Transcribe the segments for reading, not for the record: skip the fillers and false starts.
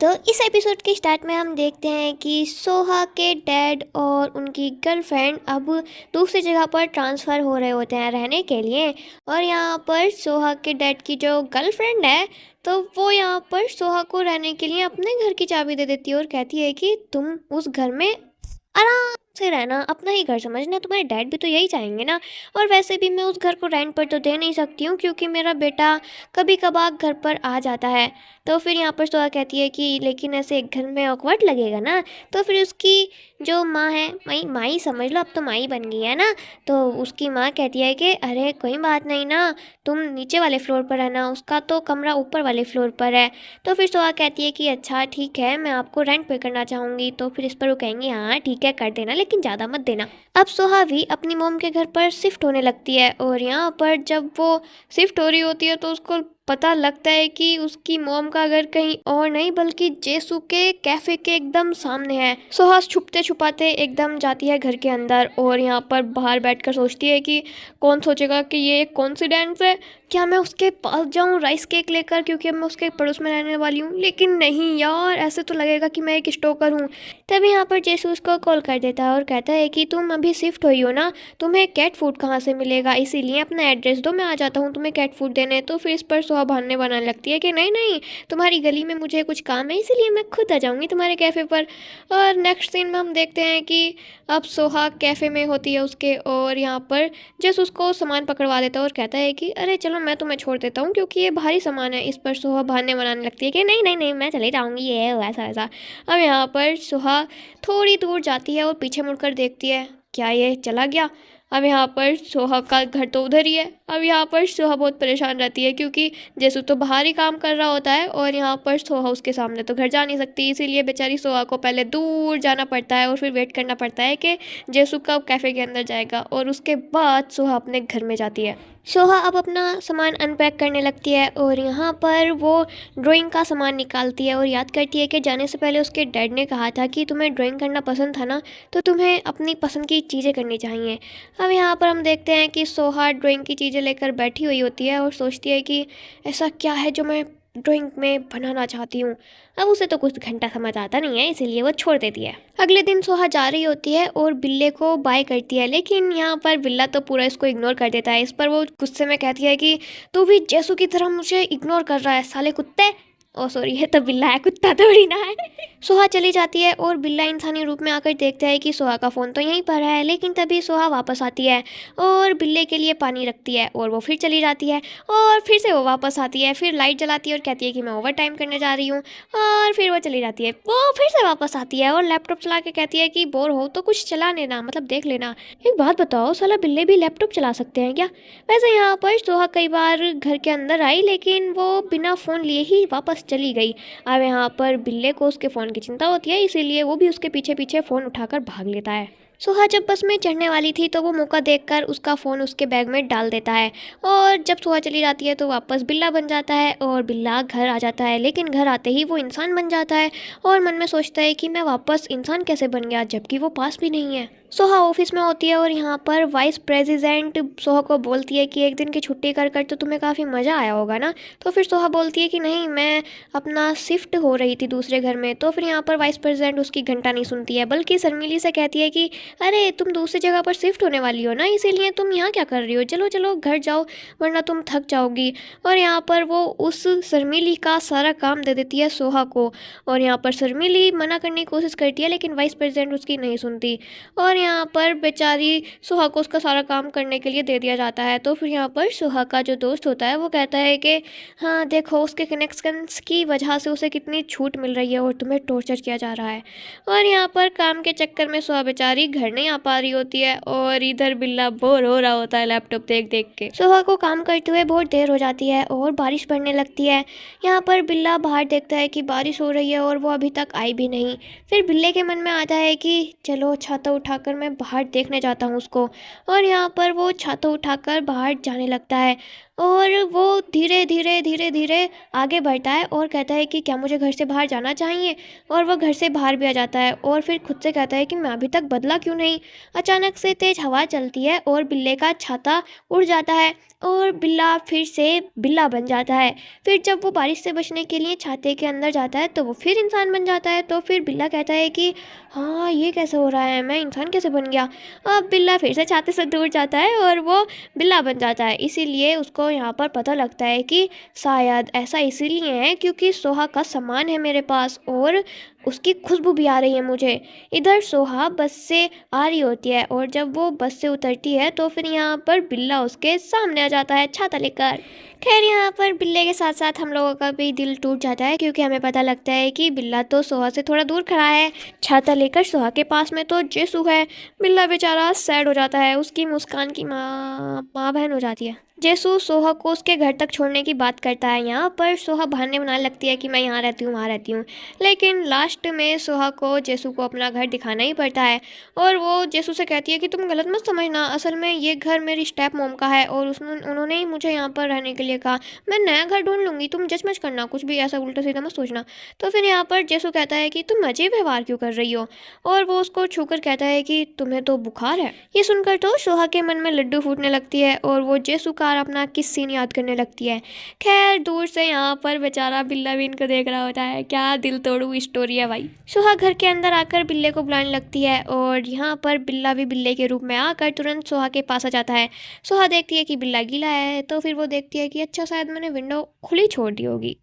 तो इस एपिसोड के स्टार्ट में हम देखते हैं कि सोहा के डैड और उनकी गर्लफ्रेंड अब दूसरी जगह पर ट्रांसफ़र हो रहे होते हैं रहने के लिए। और यहाँ पर सोहा के डैड की जो गर्लफ्रेंड है तो वो यहाँ पर सोहा को रहने के लिए अपने घर की चाबी दे देती है और कहती है कि तुम उस घर में आराम से रहना, अपना ही घर समझना, तुम्हारे डैड भी तो यही चाहेंगे ना। और वैसे भी मैं उस घर को रेंट पर तो दे नहीं सकती हूँ क्योंकि मेरा बेटा कभी कभार घर पर आ जाता है। तो फिर यहाँ पर सोहा कहती है कि लेकिन ऐसे एक घर में ऑकवर्ड लगेगा ना। तो फिर उसकी जो माँ है, माई माई समझ लो, अब तो माई बन गई है ना। तो उसकी माँ कहती है कि अरे कोई बात नहीं ना, तुम नीचे वाले फ्लोर पर रहना, उसका तो कमरा ऊपर वाले फ्लोर पर है। तो फिर सोहा कहती है कि अच्छा ठीक है, मैं आपको रेंट पे करना चाहूँगी। तो फिर इस पर वो कहेंगे हाँ ठीक है कर देना, लेकिन ज़्यादा मत देना। अब सोहा भी अपनी मोम के घर पर शिफ्ट होने लगती है और यहाँ पर जब वो शिफ्ट हो रही होती है तो उसको पता लगता है कि उसकी मोम का घर कहीं और नहीं बल्कि जेसू के कैफे के एकदम सामने है। सोहा छुपते छुपाते एकदम जाती है घर के अंदर और यहाँ पर बाहर बैठकर सोचती है कि कौन सोचेगा कि ये एक कॉन्सिडेंस है, क्या मैं उसके पास जाऊँ राइस केक लेकर क्योंकि अब मैं उसके पड़ोस में रहने वाली हूँ। लेकिन नहीं यार, ऐसे तो लगेगा कि मैं एक स्टोकर हूँ। तभी यहाँ पर जेसू उसको कॉल कर देता है और कहता है कि तुम अभी शिफ्ट हुई हो ना, तुम्हें कैट फूड कहाँ से मिलेगा, इसीलिए अपना एड्रेस दो, मैं आ जाता हूँ तुम्हें कैट फूड देने। तो फिर इस पर सोहा बहाने बनाने लगती है कि नहीं नहीं, तुम्हारी गली में मुझे कुछ काम है इसीलिए मैं खुद आ जाऊँगी तुम्हारे कैफ़े पर। और नेक्स्ट सीन में हम देखते हैं कि अब सोहा कैफ़े में होती है उसके, और यहाँ पर जस उसको सामान पकड़वा देता है और कहता है कि अरे चलो मैं तुम्हें छोड़ देता हूँ क्योंकि ये भारी सामान है। इस पर सोहा बहाने बनाने लगती है कि नहीं नहीं नहीं, मैं चले जाऊँगी, ये वैसा वैसा। अब यहाँ पर सोहा थोड़ी दूर जाती है और पीछे मुड़कर देखती है, क्या ये चला गया। अब यहाँ पर सोहा का घर तो उधर ही है। अब यहाँ पर सोहा बहुत परेशान रहती है क्योंकि जेसू तो बाहर ही काम कर रहा होता है और यहाँ पर सोहा उसके सामने तो घर जा नहीं सकती, इसीलिए बेचारी सोहा को पहले दूर जाना पड़ता है और फिर वेट करना पड़ता है कि जेसू कब कैफ़े के अंदर जाएगा, और उसके बाद सोहा अपने घर में जाती है। सोहा अब अपना सामान अनपैक करने लगती है और यहाँ पर वो ड्राइंग का सामान निकालती है और याद करती है कि जाने से पहले उसके डैड ने कहा था कि तुम्हें ड्राइंग करना पसंद था ना, तो तुम्हें अपनी पसंद की चीज़ें करनी चाहिए। अब यहाँ पर हम देखते हैं कि सोहा ड्राइंग की चीज़ें लेकर बैठी हुई होती है और सोचती है कि ऐसा क्या है जो मैं ड्राइंग में बनाना चाहती हूँ। अब उसे तो कुछ घंटा समझ आता नहीं है, इसीलिए वो छोड़ देती है। अगले दिन सोहा जा रही होती है और बिल्ले को बाय करती है, लेकिन यहाँ पर बिल्ला तो पूरा इसको इग्नोर कर देता है। इस पर वो गुस्से में कहती है कि तू भी जैसू की तरह मुझे इग्नोर कर रहा है साले कुत्ते। ओ सॉरी, ये तो बिल्ला है, कुत्ता थोड़ी ना है। सोहा चली जाती है और बिल्ला इंसानी रूप में आकर देखता है कि सोहा का फ़ोन तो यहीं पर है, लेकिन तभी सोहा वापस आती है और बिल्ले के लिए पानी रखती है और वो फिर चली जाती है और फिर से वो वापस आती है, फिर लाइट जलाती है और कहती है कि मैं ओवर टाइम करने जा रही हूँ, और फिर वो चली जाती है। वो फिर से वापस आती है और लैपटॉप चला के कहती है कि बोर हो तो कुछ चला लेना, मतलब देख लेना। एक बात बताओ, साला बिल्ले भी लैपटॉप चला सकते हैं क्या? वैसे यहाँ पर सोहा कई बार घर के अंदर आई लेकिन वो बिना फ़ोन लिए ही वापस चली गई। अब यहाँ पर बिल्ले को उसके फ़ोन की चिंता होती है, इसीलिए वो भी उसके पीछे पीछे फ़ोन उठाकर भाग लेता है। सोहा जब बस में चढ़ने वाली थी तो वो मौका देखकर उसका फ़ोन उसके बैग में डाल देता है, और जब सोहा चली जाती है तो वापस बिल्ला बन जाता है और बिल्ला घर आ जाता है। लेकिन घर आते ही वो इंसान बन जाता है और मन में सोचता है कि मैं वापस इंसान कैसे बन गया, जबकि वो पास भी नहीं है। सोहा ऑफिस में होती है और यहाँ पर वाइस प्रेसिडेंट सोहा को बोलती है कि एक दिन की छुट्टी कर कर तो तुम्हें काफ़ी मज़ा आया होगा ना। तो फिर सोहा बोलती है कि नहीं, मैं अपना शिफ्ट हो रही थी दूसरे घर में। तो फिर यहाँ पर वाइस प्रेसिडेंट उसकी घंटा नहीं सुनती है बल्कि शर्मीली से कहती है कि अरे तुम दूसरी जगह पर शिफ्ट होने वाली हो ना, इसीलिए तुम यहाँ क्या कर रही हो, चलो चलो घर जाओ वरना तुम थक जाओगी। और यहाँ पर वो उस शर्मीली का सारा काम दे देती है सोहा को, और यहाँ पर शर्मीली मना करने की कोशिश करती है लेकिन वाइस प्रेसिडेंट उसकी नहीं सुनती और यहाँ पर बेचारी सोहा को उसका सारा काम करने के लिए दे दिया जाता है। तो फिर यहाँ पर सोहा का जो दोस्त होता है वो कहता है कि हाँ देखो, उसके कनेक्शंस की वजह से उसे कितनी छूट मिल रही है और तुम्हें टॉर्चर किया जा रहा है। और यहाँ पर काम के चक्कर में सोहा बेचारी घर नहीं आ पा रही होती है और इधर बिल्ला बोर हो रहा होता है लैपटॉप देख देख के। सोहा को काम करते हुए बहुत देर हो जाती है और बारिश पड़ने लगती है। यहाँ पर बिल्ला बाहर देखता है कि बारिश हो रही है और वो अभी तक आई भी नहीं। फिर बिल्ले के मन में आता है कि चलो छाता उठाकर मैं बाहर देखने जाता हूँ उसको, और यहाँ पर वो छाता उठाकर बाहर जाने लगता है। और वो धीरे धीरे आगे बढ़ता है और कहता है कि क्या मुझे घर से बाहर जाना चाहिए, और वो घर से बाहर भी आ जाता है और फिर खुद से कहता है कि मैं अभी तक बदला क्यों नहीं। अचानक से तेज हवा चलती है और बिल्ले का छाता उड़ जाता है और बिल्ला फिर से बिल्ला बन जाता है। फिर जब वो बारिश से बचने के लिए छाते के अंदर जाता है तो वो फिर इंसान बन जाता है। तो फिर बिल्ला कहता है कि हाँ, ये कैसे हो रहा है, मैं इंसान कैसे बन गया। अब बिल्ला फिर से छाते से दूर जाता है और वो बिल्ला बन जाता है। इसीलिए उसको यहाँ पर पता लगता है कि शायद ऐसा इसीलिए है क्योंकि सोहा का सामान है मेरे पास और उसकी खुशबू भी आ रही है मुझे। इधर सोहा बस से आ रही होती है और जब वो बस से उतरती है तो फिर यहाँ पर बिल्ला उसके सामने आ जाता है छाता लेकर। खैर, यहाँ पर बिल्ले के साथ साथ हम लोगों का भी दिल टूट जाता है क्योंकि हमें पता लगता है कि बिल्ला तो सोहा से थोड़ा दूर खड़ा है। छाता लेकर सोहा के पास में तो जेसू है। बिल्ला बेचारा सैड हो जाता है, उसकी मुस्कान की माँ बहन हो जाती है। जेसू सोहा को उसके घर तक छोड़ने की बात करता है। यहाँ पर सोहा बहाने बनाने लगती है कि मैं यहाँ रहती हूँ, वहाँ रहती हूँ, लेकिन लास्ट में सोहा को जेसू को अपना घर दिखाना ही पड़ता है। और वो जेसू से कहती है कि तुम गलत मत समझना, असल में ये घर मेरी स्टेप मोम का है और उन्होंने ही मुझे यहाँ पर रहने के लिए कहा। मैं नया घर ढूंढ लूँगी, तुम जज मच करना, कुछ भी ऐसा उल्टा सीधा मत सोचना। तो फिर यहाँ पर जेसू कहता है कि तुम अजीब व्यवहार क्यों कर रही हो, और वो उसको छूकर कहता है कि तुम्हें तो बुखार है। ये सुनकर तो सोहा के मन में लड्डू फूटने लगती है और वो जेसू का अपना किस सीन याद करने लगती है। खैर, दूर से यहाँ पर बेचारा बिल्ला भी इनको देख रहा होता है। क्या दिल तोड़ू स्टोरी है भाई। सोहा घर के अंदर आकर बिल्ले को बुलाने लगती है और यहाँ पर बिल्ला भी बिल्ले के रूप में आकर तुरंत सोहा के पास आ जाता है। सोहा देखती है कि बिल्ला गीला है तो फिर वो देखती है कि अच्छा, शायद मैंने विंडो खुली छोड़ दी होगी।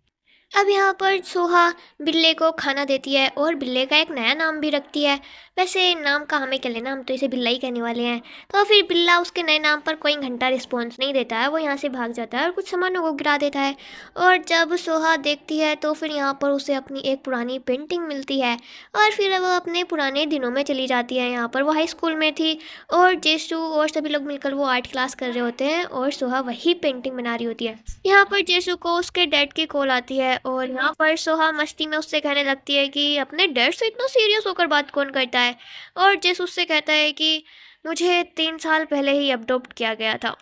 अब यहाँ पर सोहा बिल्ले को खाना देती है और बिल्ले का एक नया नाम भी रखती है। वैसे नाम का हमें क्या लेना, हम तो इसे बिल्ला ही कहने वाले हैं। तो फिर बिल्ला उसके नए नाम पर कोई घंटा रिस्पॉन्स नहीं देता है, वो यहाँ से भाग जाता है और कुछ सामानों को गिरा देता है। और जब सोहा देखती है तो फिर यहाँ पर उसे अपनी एक पुरानी पेंटिंग मिलती है और फिर वो अपने पुराने दिनों में चली जाती है। यहाँ पर वो हाई स्कूल में थी और जेसू और सभी लोग मिलकर वो आर्ट क्लास कर रहे होते हैं और सोहा वही पेंटिंग बना रही होती है। यहाँ पर जेसू को उसके डैड की कॉल आती है और यहाँ पर सोहा मस्ती में उससे कहने लगती है कि अपने डैड से इतना सीरियस होकर बात कौन करता है। और जेसू उससे कहता है कि मुझे 3 साल पहले ही अडॉप्ट किया गया था।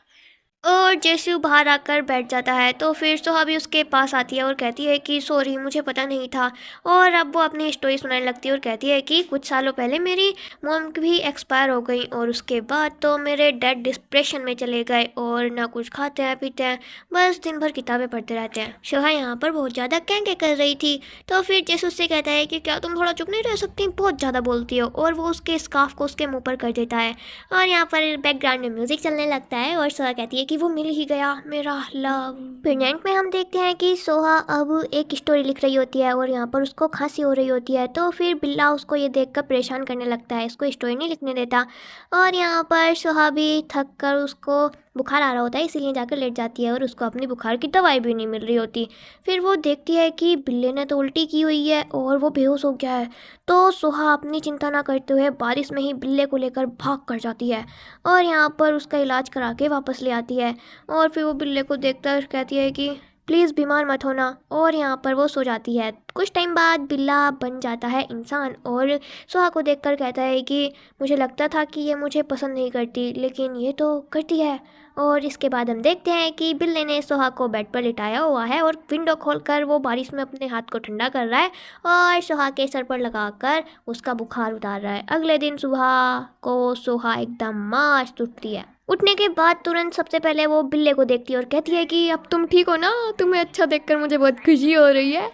और जेसू बाहर आकर बैठ जाता है तो फिर सोहा भी उसके पास आती है और कहती है कि सॉरी, मुझे पता नहीं था। और अब वो अपनी स्टोरी सुनाने लगती है और कहती है कि कुछ सालों पहले मेरी मॉम भी एक्सपायर हो गई और उसके बाद तो मेरे डैड डिप्रेशन में चले गए और ना कुछ खाते हैं पीते हैं, बस दिन भर किताबें पढ़ते रहते हैं। सोहा यहाँ पर बहुत ज़्यादा कैंके कर रही थी तो फिर जेसू उससे कहता है कि क्या तुम थोड़ा चुप नहीं रह सकती, बहुत ज़्यादा बोलती हो, और वो उसके स्कार्फ को उसके मुँह पर कर देता है। और यहाँ पर बैकग्राउंड में म्यूजिक चलने लगता है और सोहा कहती है कि वो मिल ही गया मेरा लव। फिर एंड में हम देखते हैं कि सोहा अब एक स्टोरी लिख रही होती है और यहाँ पर उसको खांसी हो रही होती है। तो फिर बिल्ला उसको ये देखकर परेशान करने लगता है, इसको स्टोरी नहीं लिखने देता। और यहाँ पर सोहा भी थक कर, उसको बुखार आ रहा होता है इसीलिए जाकर लेट जाती है और उसको अपनी बुखार की दवाई भी नहीं मिल रही होती। फिर वो देखती है कि बिल्ले ने तो उल्टी की हुई है और वो बेहोश हो गया है। तो सोहा अपनी चिंता ना करते हुए बारिश में ही बिल्ले को लेकर भाग कर जाती है और यहाँ पर उसका इलाज करा के वापस ले आती है। और फिर वो बिल्ले को देखकर कहती है कि प्लीज़ बीमार मत होना, और यहाँ पर वो सो जाती है। कुछ टाइम बाद बिल्ला बन जाता है इंसान और सोहा को देखकर कहता है कि मुझे लगता था कि ये मुझे पसंद नहीं करती, लेकिन ये तो करती है। और इसके बाद हम देखते हैं कि बिल्ले ने सोहा को बेड पर लिटाया हुआ है और विंडो खोलकर वो बारिश में अपने हाथ को ठंडा कर रहा है और सोहा के सर पर लगाकर उसका बुखार उतार रहा है। अगले दिन सुबह को सोहा एकदम मस्त उठती है। उठने के बाद तुरंत सबसे पहले वो बिल्ले को देखती है और कहती है कि अब तुम ठीक हो ना, तुम्हें अच्छा देखकर मुझे बहुत खुशी हो रही है।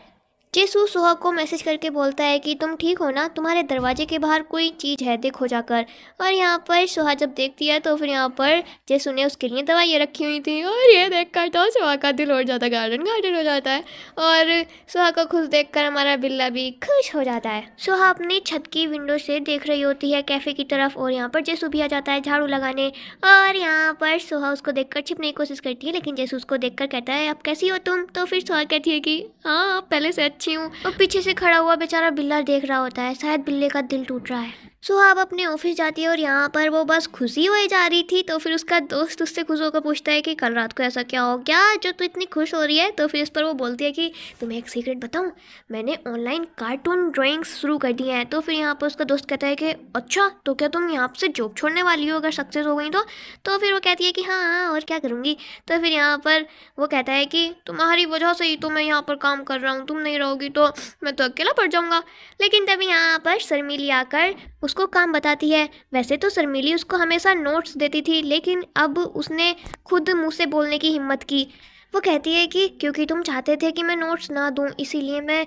जेसू सोहा को मैसेज करके बोलता है कि तुम ठीक हो ना, तुम्हारे दरवाजे के बाहर कोई चीज़ है, देखो जाकर। और यहाँ पर सोहा जब देखती है तो फिर यहाँ पर जेसू ने उसके लिए दवाइयाँ रखी हुई थी और ये देखकर तो सोहा का दिल और ज़्यादा गार्डन हो जाता है और सोहा को खुश देखकर हमारा बिल्ला भी खुश हो जाता है। सोहा अपनी छत की विंडो से देख रही होती है कैफ़े की तरफ और यहाँ पर जेसू भी आ जाता है झाड़ू लगाने। और यहाँ पर सोहा उसको देखकर छिपने की कोशिश करती है लेकिन जेसू उसको देखकर कहता है अब कैसी हो तुम। तो फिर सोहा कहती है कि हाँ, पहले से अच्छी हूँ। और पीछे से खड़ा हुआ बेचारा बिल्ला देख रहा होता है, शायद बिल्ले का दिल टूट रहा है। सुहा अब अपने ऑफिस जाती है और यहाँ पर वो बस खुशी हुई जा रही थी, तो फिर उसका दोस्त उससे खुश होकर पूछता है कि कल रात को ऐसा क्या हो गया जो तू इतनी खुश हो रही है। तो फिर इस पर वो बोलती है कि तुम्हें एक सीक्रेट बताऊं, मैंने ऑनलाइन कार्टून ड्राइंग्स शुरू कर दी हैं। तो फिर यहाँ पर उसका दोस्त कहता है कि अच्छा, तो क्या तुम यहाँ से जॉब छोड़ने वाली हो अगर सक्सेस हो गई तो फिर वो कहती है कि हाँ हाँ, और क्या करूँगी। तो फिर यहाँ पर वो कहता है कि तुम्हारी वजह से ही तो मैं यहाँ पर काम कर रहा हूँ, तुम नहीं रहोगी तो मैं तो अकेला पड़ जाऊँगा। लेकिन तभी यहाँ पर शर्मिली आकर उसको काम बताती है। वैसे तो शर्मिली उसको हमेशा नोट्स देती थी, लेकिन अब उसने खुद मुंह से बोलने की हिम्मत की। वो कहती है कि क्योंकि तुम चाहते थे कि मैं नोट्स ना दूं, इसीलिए मैं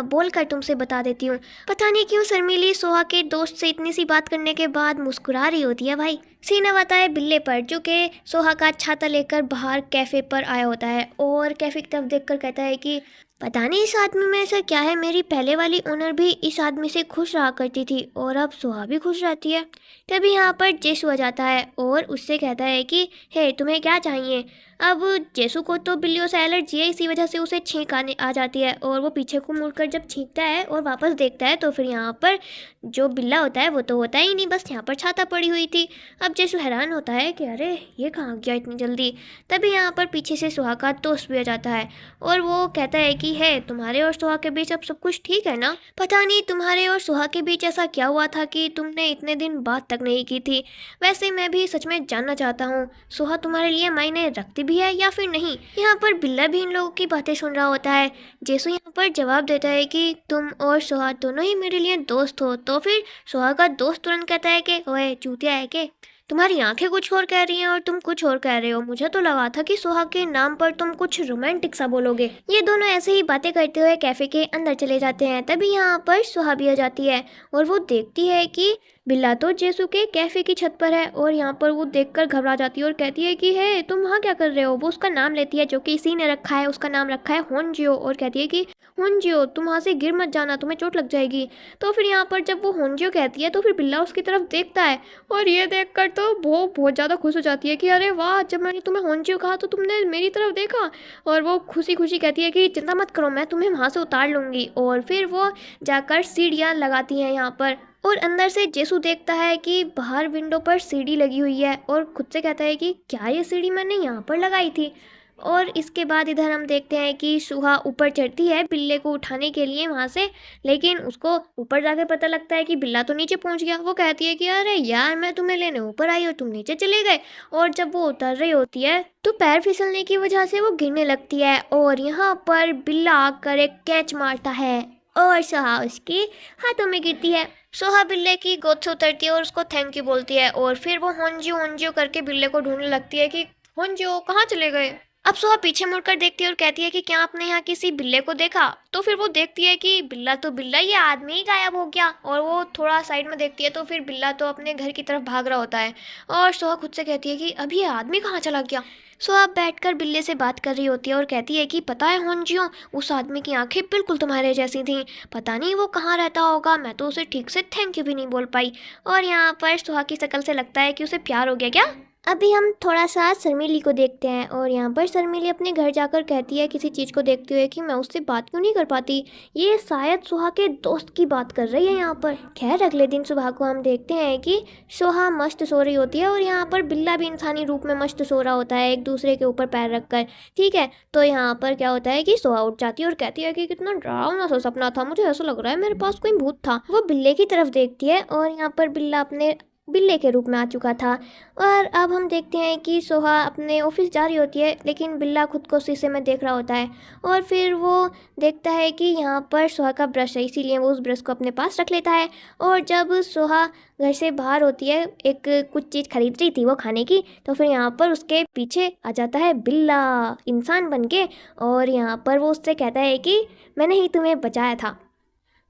बोलकर तुमसे बता देती हूँ। पता नहीं क्यों शर्मिली सोहा के दोस्त से इतनी सी बात करने के बाद मुस्कुरा रही होती है भाई। सीन अब आता है बिल्ले पर, जो कि सोहा का छाता लेकर बाहर कैफ़े पर आया होता है और कैफ़े की तरफ देखकर कहता है कि पता नहीं इस आदमी में ऐसा क्या है, मेरी पहले वाली ओनर भी इस आदमी से खुश रहा करती थी और अब सुहा भी खुश रहती है। तभी यहाँ पर जेसु आ जाता है और उससे कहता है कि हे, तुम्हें क्या चाहिए। अब जेसु को तो बिल्लियों से एलर्जी है, इसी वजह से उसे छींक आने आ जाती है और वो पीछे को मुड़कर जब छींकता है और वापस देखता है तो फिर यहाँ पर जो बिल्ला होता है वो तो होता ही नहीं, बस यहाँ पर छाता पड़ी हुई थी। अब जेसु हैरान होता है कि अरे ये कहाँ गया इतनी जल्दी। तभी यहाँ पर पीछे से सुहा का दोस्त भी आ जाता है और वो कहता है कि है, तुम्हारे और सुहा के बीच अब सब कुछ ठीक है ना। पता नहीं तुम्हारे और सुहा के बीच ऐसा क्या हुआ था कि तुमने इतने दिन बात तक नहीं की थी। वैसे मैं भी सच में जानना चाहता हूँ, सुहा तुम्हारे लिए मायने रखती भी है या फिर नहीं। यहाँ पर बिल्ला भी इन लोगों की बातें सुन रहा होता है। जेसु यहाँ पर जवाब देता है कि तुम और सुहा दोनों ही मेरे लिए दोस्त हो। तो फिर सुहा का दोस्त तुरंत कहता है कि ओए चूतिया है के, तुम्हारी आंखें कुछ और कह रही हैं और तुम कुछ और कह रहे हो। मुझे तो लगा था कि सुहा के नाम पर तुम कुछ रोमांटिक सा बोलोगे। ये दोनों ऐसे ही बातें करते हुए कैफे के अंदर चले जाते हैं। तभी यहाँ पर सुहा भी आ जाती है और वो देखती है कि बिल्ला तो जेसु के कैफे की छत पर है और यहाँ पर वो देखकर घबरा जाती है और कहती है कि हे, तुम वहाँ क्या कर रहे हो। वो उसका नाम लेती है जो कि इसी ने रखा है, उसका नाम रखा है होनजियो, और कहती है कि होनजियो तुम वहाँ से गिर मत जाना, तुम्हें चोट लग जाएगी। तो फिर यहाँ पर जब वो होनजियो कहती है तो फिर बिल्ला उसकी तरफ देखता है और ये देखकर तो वो बहुत ज़्यादा खुश हो जाती है कि अरे वाह, जब मैंने तुम्हें होनजियो कहा तो तुमने मेरी तरफ देखा। और वो खुशी खुशी कहती है कि चिंता मत करो, मैं तुम्हें वहाँ से उतार लूँगी। और फिर वो जाकर सीढ़ियाँ लगाती हैं यहाँ पर और अंदर से जेसु देखता है कि बाहर विंडो पर सीढ़ी लगी हुई है और खुद से कहता है कि क्या ये सीढ़ी मैंने यहाँ पर लगाई थी। और इसके बाद इधर हम देखते हैं कि सुहा ऊपर चढ़ती है बिल्ले को उठाने के लिए वहाँ से, लेकिन उसको ऊपर जाके पता लगता है कि बिल्ला तो नीचे पहुँच गया। वो कहती है कि अरे यार, मैं तुम्हें लेने ऊपर आई और तुम नीचे चले गए। और जब वो उतर रही होती है तो पैर फिसलने की वजह से वो गिरने लगती है और यहाँ पर बिल्ला आकर एक कैच मारता है और सुहा उसके हाथों में गिरती है। सोहा बिल्ले की गोद से उतरती है और उसको थैंक यू बोलती है और फिर वो होनजियो होनजियो करके बिल्ले को ढूंढने लगती है कि होनजियो कहाँ चले गए। अब सोहा पीछे मुड़कर देखती है और कहती है कि क्या आपने यहाँ किसी बिल्ले को देखा। तो फिर वो देखती है कि बिल्ला तो बिल्ला, ये आदमी ही गायब हो गया। और वो थोड़ा साइड में देखती है तो फिर बिल्ला तो अपने घर की तरफ भाग रहा होता है और सोहा खुद से कहती है कि अभी ये आदमी कहाँ चला गया। सोहा बैठकर बिल्ले से बात कर रही होती है और कहती है कि पता है होनजियो, उस आदमी की आंखें बिल्कुल तुम्हारे जैसी थीं। पता नहीं वो कहाँ रहता होगा, मैं तो उसे ठीक से थैंक यू भी नहीं बोल पाई। और यहाँ पर सोहा की शक्ल से लगता है कि उसे प्यार हो गया क्या। अभी हम थोड़ा सा शर्मिली को देखते हैं और यहाँ पर शर्मिली अपने घर जाकर कहती है किसी चीज़ को देखते हुए कि मैं उससे बात क्यों नहीं कर पाती। ये शायद सुहा के दोस्त की बात कर रही है यहाँ पर। खैर अगले दिन सुबह को हम देखते हैं कि सुहा मस्त सो रही होती है और यहाँ पर बिल्ला भी इंसानी रूप में मस्त सो रहा होता है, एक दूसरे के ऊपर पैर रखकर। ठीक है, तो यहाँ पर क्या होता है कि सुहा उठ जाती है और कहती है कि कितना डरावना सा सपना था, मुझे ऐसा लग रहा है मेरे पास कोई भूत था। वो बिल्ले की तरफ देखती है और यहाँ पर बिल्ला अपने बिल्ले के रूप में आ चुका था। और अब हम देखते हैं कि सोहा अपने ऑफिस जा रही होती है, लेकिन बिल्ला खुद को शीशे में देख रहा होता है और फिर वो देखता है कि यहाँ पर सोहा का ब्रश है, इसीलिए वो उस ब्रश को अपने पास रख लेता है। और जब सोहा घर से बाहर होती है, एक कुछ चीज़ खरीद रही थी वो खाने की, तो फिर यहाँ पर उसके पीछे आ जाता है बिल्ला इंसान बन के और यहाँ पर वो उससे कहता है कि मैंने ही तुम्हें बचाया था।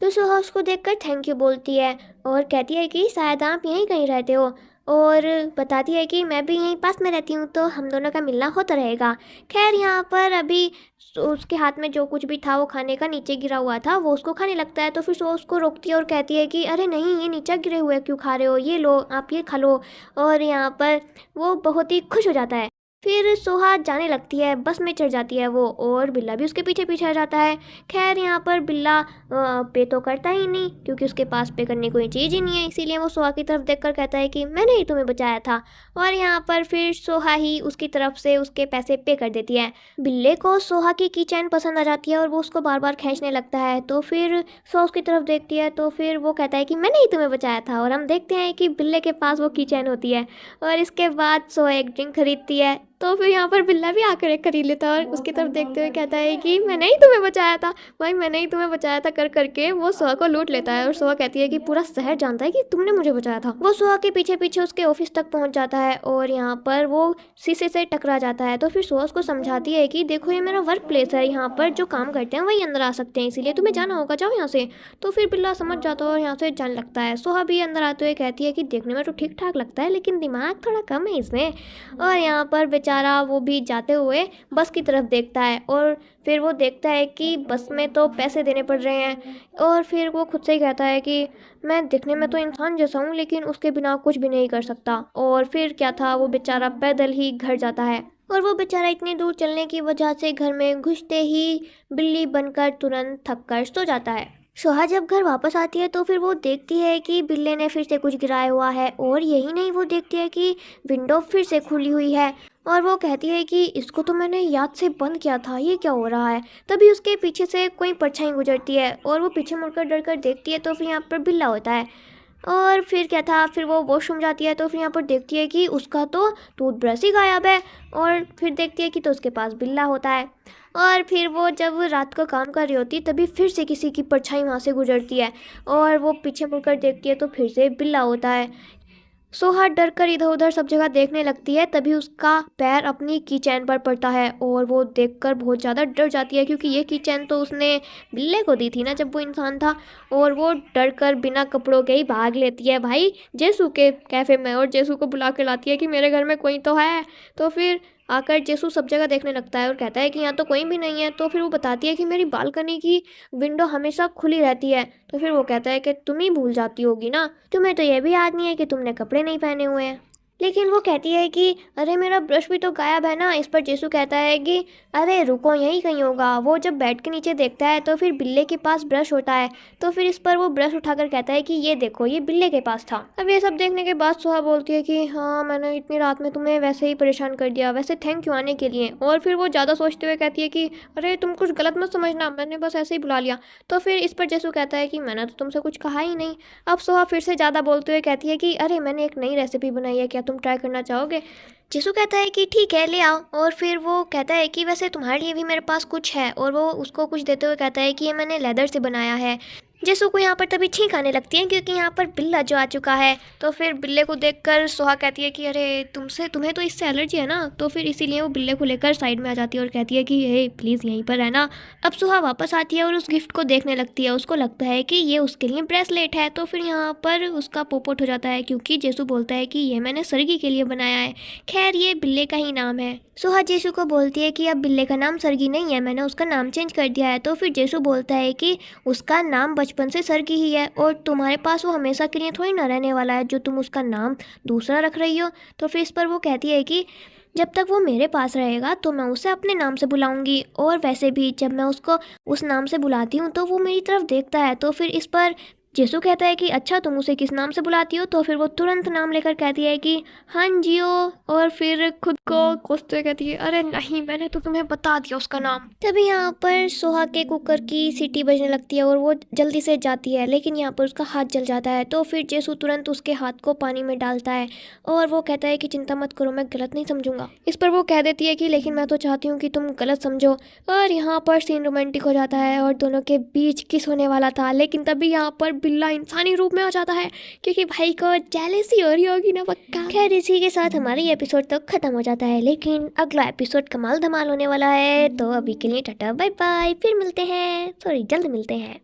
तो सोहा उसको देखकर थैंक यू बोलती है और कहती है कि शायद आप यहीं कहीं रहते हो, और बताती है कि मैं भी यहीं पास में रहती हूँ, तो हम दोनों का मिलना होता रहेगा। खैर यहाँ पर अभी उसके हाथ में जो कुछ भी था वो खाने का नीचे गिरा हुआ था, वो उसको खाने लगता है। तो फिर वो उसको रोकती है और कहती है कि अरे नहीं, ये नीचे गिरे हुए क्यों खा रहे हो, ये लो आप ये खा लो। और यहाँ पर वो बहुत ही खुश हो जाता है। फिर सोहा जाने लगती है, बस में चढ़ जाती है वो, और बिल्ला भी उसके पीछे पीछे आ जाता है। खैर यहाँ पर बिल्ला पे तो करता ही नहीं क्योंकि उसके पास पे करने कोई चीज़ ही नहीं है, इसीलिए वो सोहा की तरफ देखकर कहता है कि मैंने ही तुम्हें बचाया था। और यहाँ पर फिर सोहा ही उसकी तरफ से उसके पैसे पे कर देती है। बिल्ले को सोहा की चैन पसंद आ जाती है और वो उसको बार बार खींचने लगता है, तो फिर सोहा उसकी तरफ देखती है, तो फिर वो कहता है कि मैंने ही तुम्हें बचाया था। और हम देखते हैं कि बिल्ले के पास वो की चैन होती है, और इसके बाद सोहा एक ड्रिंक खरीदती है, तो फिर यहाँ पर बिल्ला भी आकर एक खरीद लेता है और उसकी तरफ देखते हुए कहता है कि मैंने ही तुम्हें बचाया था भाई, मैंने ही तुम्हें बचाया था कर करके वो सोहा को लूट लेता है। और सोहा कहती है कि पूरा शहर जानता है कि तुमने मुझे बचाया था। वो सोहा के पीछे पीछे उसके ऑफिस तक पहुंच जाता है और यहाँ पर वो शीशे से टकरा जाता है, तो फिर सोहा उसको समझाती है कि देखो ये मेरा वर्क प्लेस है, यहाँ पर जो काम करते हैं वही अंदर आ सकते हैं, इसीलिए तुम्हें जाना होगा, जाओ यहाँ से। तो फिर बिल्ला समझ जाता है और यहाँ से जाने लगता है। सोहा भी अंदर आते हुए कहती है कि देखने में तो ठीक ठाक लगता है लेकिन दिमाग थोड़ा कम है इसमें। और यहाँ पर बेचारा वो भी जाते हुए बस की तरफ देखता है, और फिर वो देखता है कि बस में तो पैसे देने पड़ रहे हैं, और फिर वो खुद से ही कहता है कि मैं दिखने में तो इंसान जैसा हूँ लेकिन उसके बिना कुछ भी नहीं कर सकता। और फिर क्या था, वो बेचारा पैदल ही घर जाता है, और वो बेचारा इतनी दूर चलने की वजह से घर में घुसते ही बिल्ली बनकर तुरंत थक कर सो जाता है। सोहा जब घर वापस आती है तो फिर वो देखती है कि बिल्ले ने फिर से कुछ गिराया हुआ है, और यही नहीं वो देखती है कि विंडो फिर से खुली हुई है, और वो कहती है कि इसको तो मैंने याद से बंद किया था, ये क्या हो रहा है। तभी उसके पीछे से कोई परछाई गुजरती है और वो पीछे मुड़कर डर कर देखती है, तो फिर यहाँ पर बिल्ला होता है। और फिर क्या था, फिर वो वॉशरूम जाती है, तो फिर यहाँ पर देखती है कि उसका तो टूथब्रश ही गायब है, और फिर देखती है कि तो उसके पास बिल्ला होता है। और फिर वो जब रात को काम कर रही होती तभी फिर से किसी की परछाई वहाँ से गुजरती है, और वो पीछे मुड़कर देखती है तो फिर से बिल्ला होता है। सोहा डर कर इधर उधर सब जगह देखने लगती है, तभी उसका पैर अपनी की चैन पर पड़ता है, और वो देखकर बहुत ज़्यादा डर जाती है क्योंकि ये की चैन तो उसने बिल्ले को दी थी ना जब वो इंसान था। और वो डर कर बिना कपड़ों के ही भाग लेती है भाई जेसू के कैफ़े में, और जेसू को बुला के लाती है कि मेरे घर में कोई तो है। तो फिर आकर जेसू सब जगह देखने लगता है और कहता है कि यहाँ तो कोई भी नहीं है। तो फिर वो बताती है कि मेरी बालकनी की विंडो हमेशा खुली रहती है। तो फिर वो कहता है कि तुम ही भूल जाती होगी ना, तुम्हें तो ये भी याद नहीं है कि तुमने कपड़े नहीं पहने हुए हैं। लेकिन वो कहती है कि अरे मेरा ब्रश भी तो गायब है ना। इस पर जेसू कहता है कि अरे रुको, यहीं कहीं होगा। वो जब बेड के नीचे देखता है तो फिर बिल्ले के पास ब्रश होता है, तो फिर इस पर वो ब्रश उठाकर कहता है कि ये देखो, ये बिल्ले के पास था। अब ये सब देखने के बाद सोहा बोलती है कि हाँ, मैंने इतनी रात में तुम्हें वैसे ही परेशान कर दिया, वैसे थैंक यू आने के लिए। और फिर वो ज़्यादा सोचते हुए कहती है कि अरे तुम कुछ गलत मत समझना, मैंने बस ऐसे ही बुला लिया। तो फिर इस पर जेसू कहता है कि मैंने तो तुमसे कुछ कहा ही नहीं। अब सोहा फिर से ज़्यादा बोलते हुए कहती है कि अरे मैंने एक नई रेसिपी बनाई है, क्या तुम ट्राई करना चाहोगे। जेसू कहता है कि ठीक है, ले आओ। और फिर वो कहता है कि वैसे तुम्हारे लिए भी मेरे पास कुछ है, और वो उसको कुछ देते हुए कहता है कि ये मैंने लेदर से बनाया है। जेसू को यहाँ पर तभी छींक आने लगती है क्योंकि यहाँ पर बिल्ला जो आ चुका है। तो फिर बिल्ले को देखकर सोहा कहती है कि अरे तुम्हें तो इससे एलर्जी है ना। तो फिर इसीलिए वो बिल्ले को लेकर साइड में आ जाती है और कहती है कि हे प्लीज़ यहीं पर रहना। अब सोहा वापस आती है और उस गिफ्ट को देखने लगती है। उसको लगता है कि ये उसके लिए ब्रेसलेट है। तो फिर यहाँ पर उसका पोपट हो जाता है क्योंकि जेसू बोलता है कि ये मैंने सरगी के लिए बनाया है। खैर ये बिल्ले का ही नाम है। सोहा जेसू को बोलती है कि अब बिल्ले का नाम सरगी नहीं है, मैंने उसका नाम चेंज कर दिया है। तो फिर जेसू बोलता है कि उसका नाम बचपन से सरगी ही है, और तुम्हारे पास वो हमेशा के लिए थोड़ी ना रहने वाला है जो तुम उसका नाम दूसरा रख रही हो। तो फिर इस पर वो कहती है कि जब तक वो मेरे पास रहेगा तो मैं उसे अपने नाम से बुलाऊंगी, और वैसे भी जब मैं उसको उस नाम से बुलाती हूँ तो वो मेरी तरफ देखता है। तो फिर इस पर जेसू कहता है कि अच्छा तुम उसे किस नाम से बुलाती हो। तो फिर वो तुरंत नाम लेकर कहती है कि हाँ जियो, और फिर खुद को कोसते हुए कहती है अरे नहीं, मैंने तो तुम्हें बता दिया उसका नाम। तभी यहाँ पर सोहा के कुकर की सीटी बजने लगती है और वो जल्दी से जाती है, लेकिन यहाँ पर उसका हाथ जल जाता है। तो फिर जेसू तुरंत उसके हाथ को पानी में डालता है और वो कहता है कि चिंता मत करो, मैं गलत नहीं समझूंगा। इस पर वो कह देती है कि लेकिन मैं तो चाहती हूँ कि तुम गलत समझो। और यहाँ पर सीन रोमांटिक हो जाता है और दोनों के बीच किस होने वाला था, लेकिन तभी यहाँ पर बिल्ला इंसानी रूप में आ जाता है क्योंकि भाई को जेलसी हो रही होगी ना पक्का। खैर इसी के साथ हमारा ये एपिसोड तो खत्म हो जाता है, लेकिन अगला एपिसोड कमाल धमाल होने वाला है। तो अभी के लिए टाटा बाय बाय, फिर मिलते हैं, जल्द मिलते हैं।